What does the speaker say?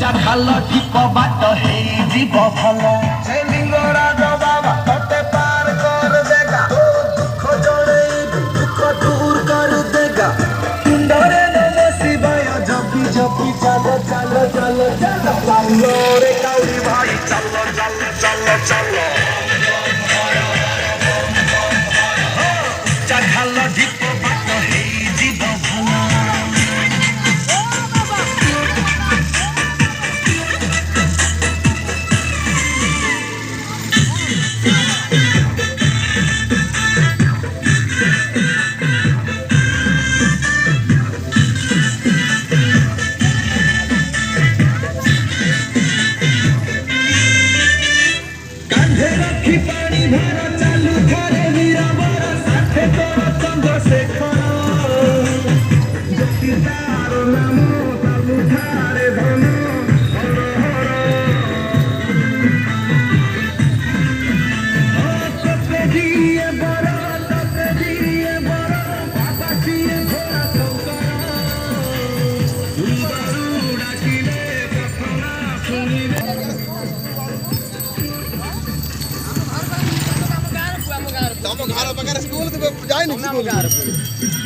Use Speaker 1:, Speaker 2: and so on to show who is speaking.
Speaker 1: ଚାଖାଲ ଠିକ ବାଟ ହେଇଯିବ ଭଲ
Speaker 2: ସେ ଲିଙ୍ଗରାଜ ବାବା ତତେ ପାର କର ଦେଗା ଦୁଃଖ ଜଣେଇବି ଦୁଃଖ ଦୂର କର ଦେଗା ତୁଣ୍ଡରେ ନମ ଶିବାୟ ଜପି ଜପି ଚାଲ ଚାଲ ଚାଲ ଚାଲ ଚାଲ ରେ କାଉଡ଼ି ଭାଇ ଚାଲ ଚାଲ ଚାଲ ଚାଲ
Speaker 1: ଚାଖାଲ ଠିକ ବାଟ ହେଇଯିବ ଭଲ
Speaker 2: କାନ୍ଧେ ରଖି ପାଣି ଭାର ଚାଲୁ ଥରେ ନିରବର ସାଥେ ତୋର ଚନ୍ଦ୍ରଶେଖର ଜ୍ୟୋତି ତାର ନାମ ଚାଲୁ ଠାରେ ଧନ ହର ହର ତତେ ଦିଏ ବର ତତେ ଦିଏ ବର ବାବା ସିଏ ଘୋଡ଼ା ଶଙ୍କର ସୁନ୍ଦର ଡାକିଲେ ପ୍ରାର୍ଥନା ଶୁଣିଲେ
Speaker 3: ତମ ଘର ପାଖରେ ସ୍କୁଲ ଯାଇନି ସ୍କୁଲ